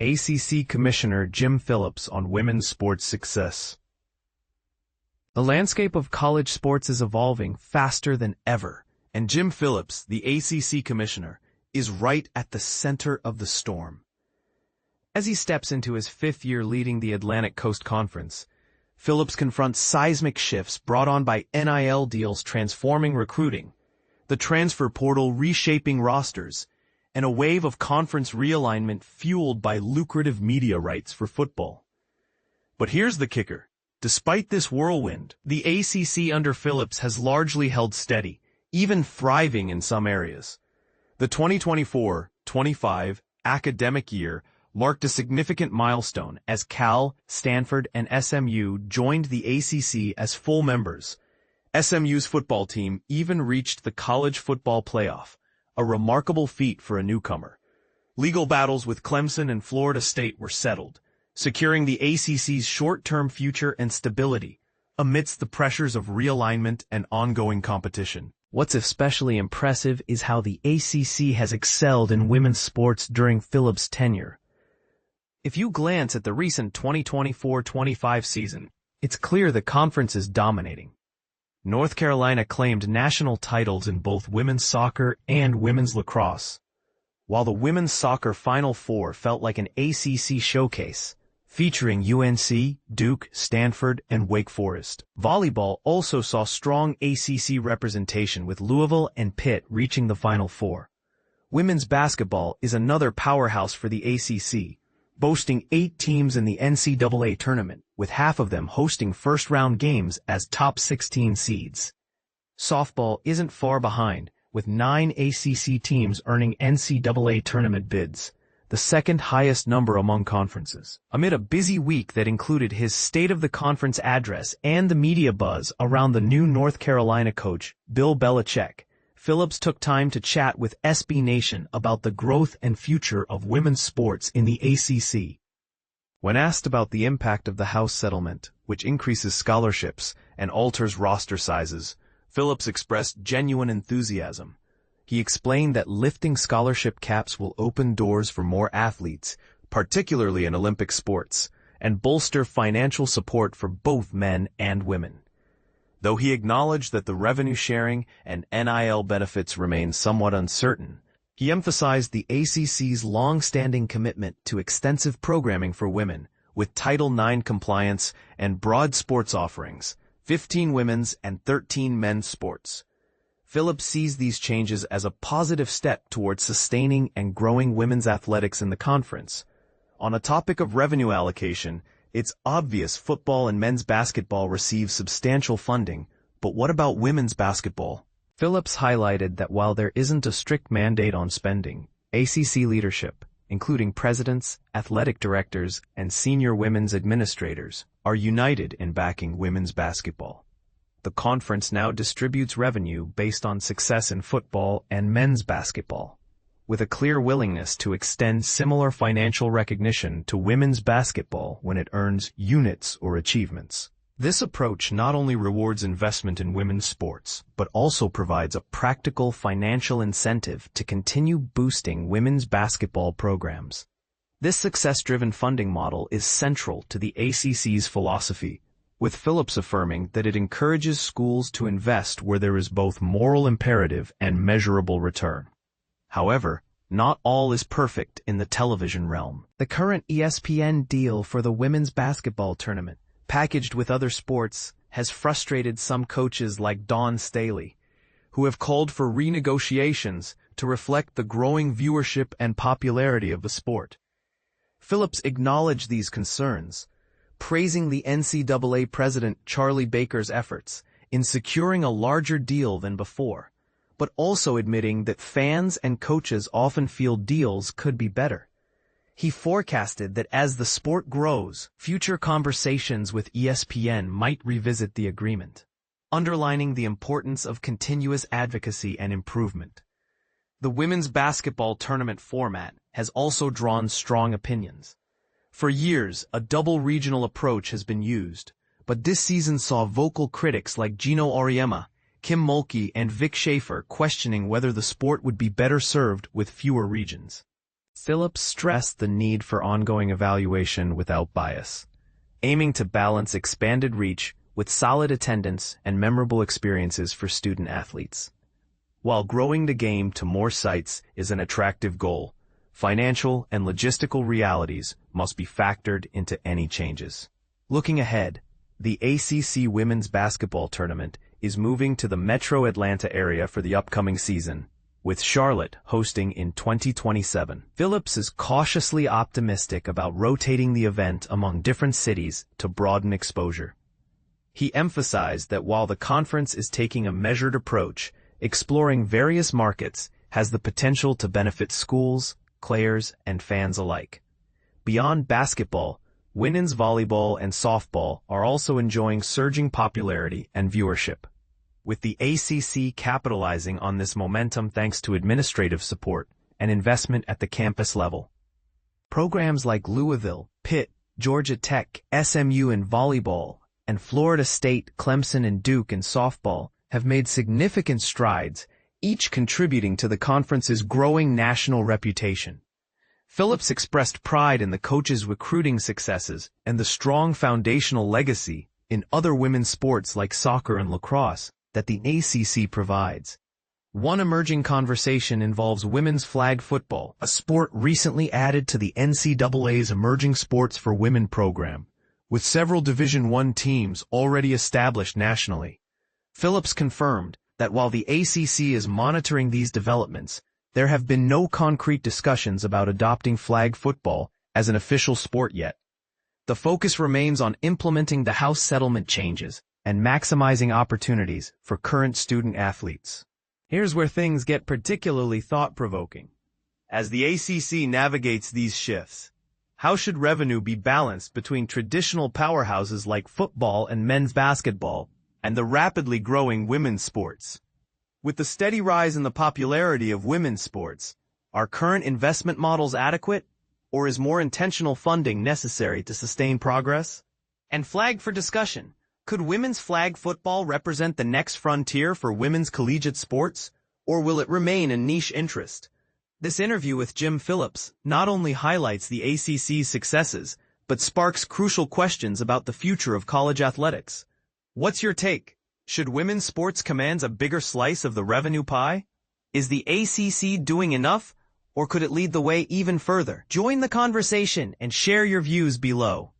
ACC Commissioner Jim Phillips on women's sports success. The landscape of college sports is evolving faster than ever, and Jim Phillips, the ACC Commissioner, is right at the center of the storm. As he steps into his fifth year leading the Atlantic Coast Conference, Phillips confronts seismic shifts brought on by NIL deals transforming recruiting, the transfer portal reshaping rosters, and a wave of conference realignment fueled by lucrative media rights for football. But here's the kicker. Despite this whirlwind, the ACC under Phillips has largely held steady, even thriving in some areas. The 2024-25 academic year marked a significant milestone as Cal, Stanford, and SMU joined the ACC as full members. SMU's football team even reached the college football playoff, a remarkable feat for a newcomer. Legal battles with Clemson and Florida State were settled, securing the ACC's short-term future and stability amidst the pressures of realignment and ongoing competition. What's especially impressive is how the ACC has excelled in women's sports during Phillips' tenure. If you glance at the recent 2024-25 season, it's clear the conference is dominating. North Carolina claimed national titles in both women's soccer and women's lacrosse, while the women's soccer Final Four felt like an ACC showcase, featuring UNC, Duke, Stanford, and Wake Forest. Volleyball also saw strong ACC representation with Louisville and Pitt reaching the Final Four. Women's basketball is another powerhouse for the ACC, boasting 8 teams in the NCAA tournament, with half of them hosting first-round games as top 16 seeds. Softball isn't far behind, with 9 ACC teams earning NCAA tournament bids, the second highest number among conferences. Amid a busy week that included his State of the Conference address and the media buzz around the new North Carolina coach, Bill Belichick, Phillips took time to chat with SB Nation about the growth and future of women's sports in the ACC. When asked about the impact of the House settlement, which increases scholarships and alters roster sizes, Phillips expressed genuine enthusiasm. He explained that lifting scholarship caps will open doors for more athletes, particularly in Olympic sports, and bolster financial support for both men and women. Though he acknowledged that the revenue sharing and NIL benefits remain somewhat uncertain, he emphasized the ACC's long-standing commitment to extensive programming for women, with Title IX compliance and broad sports offerings, 15 women's and 13 men's sports. Phillips sees these changes as a positive step towards sustaining and growing women's athletics in the conference. On a topic of revenue allocation, it's obvious football and men's basketball receive substantial funding, but what about women's basketball? Phillips highlighted that while there isn't a strict mandate on spending, ACC leadership, including presidents, athletic directors, and senior women's administrators, are united in backing women's basketball. The conference now distributes revenue based on success in football and men's basketball, with a clear willingness to extend similar financial recognition to women's basketball when it earns units or achievements. This approach not only rewards investment in women's sports, but also provides a practical financial incentive to continue boosting women's basketball programs. This success-driven funding model is central to the ACC's philosophy, with Phillips affirming that it encourages schools to invest where there is both moral imperative and measurable return. However, not all is perfect in the television realm. The current ESPN deal for the women's basketball tournament, packaged with other sports, has frustrated some coaches like Dawn Staley, who have called for renegotiations to reflect the growing viewership and popularity of the sport. Phillips acknowledged these concerns, praising the NCAA president Charlie Baker's efforts in securing a larger deal than before, but also admitting that fans and coaches often feel deals could be better. He forecasted that as the sport grows, future conversations with ESPN might revisit the agreement, underlining the importance of continuous advocacy and improvement. The women's basketball tournament format has also drawn strong opinions. For years, a double regional approach has been used, but this season saw vocal critics like Gino Auriemma, Kim Mulkey, and Vic Schaefer questioning whether the sport would be better served with fewer regions. Phillips stressed the need for ongoing evaluation without bias, aiming to balance expanded reach with solid attendance and memorable experiences for student-athletes. While growing the game to more sites is an attractive goal, financial and logistical realities must be factored into any changes. Looking ahead, the ACC Women's Basketball Tournament is moving to the Metro Atlanta area for the upcoming season, with Charlotte hosting in 2027. Phillips is cautiously optimistic about rotating the event among different cities to broaden exposure. He emphasized that while the conference is taking a measured approach, exploring various markets has the potential to benefit schools, players, and fans alike. Beyond basketball, women's volleyball and softball are also enjoying surging popularity and viewership, with the ACC capitalizing on this momentum thanks to administrative support and investment at the campus level. Programs like Louisville, Pitt, Georgia Tech, SMU in volleyball, and Florida State, Clemson, and Duke in softball have made significant strides, each contributing to the conference's growing national reputation. Phillips expressed pride in the coaches' recruiting successes and the strong foundational legacy in other women's sports like soccer and lacrosse that the ACC provides. One emerging conversation involves women's flag football, a sport recently added to the NCAA's Emerging Sports for Women program, with several Division I teams already established nationally. Phillips confirmed that while the ACC is monitoring these developments, there have been no concrete discussions about adopting flag football as an official sport yet. The focus remains on implementing the House settlement changes and maximizing opportunities for current student athletes. Here's where things get particularly thought-provoking. As the ACC navigates these shifts, how should revenue be balanced between traditional powerhouses like football and men's basketball and the rapidly growing women's sports? With the steady rise in the popularity of women's sports, are current investment models adequate, or is more intentional funding necessary to sustain progress? And flag for discussion. Could women's flag football represent the next frontier for women's collegiate sports, or will it remain a niche interest? This interview with Jim Phillips not only highlights the ACC's successes, but sparks crucial questions about the future of college athletics. What's your take? Should women's sports command a bigger slice of the revenue pie? Is the ACC doing enough, or could it lead the way even further? Join the conversation and share your views below.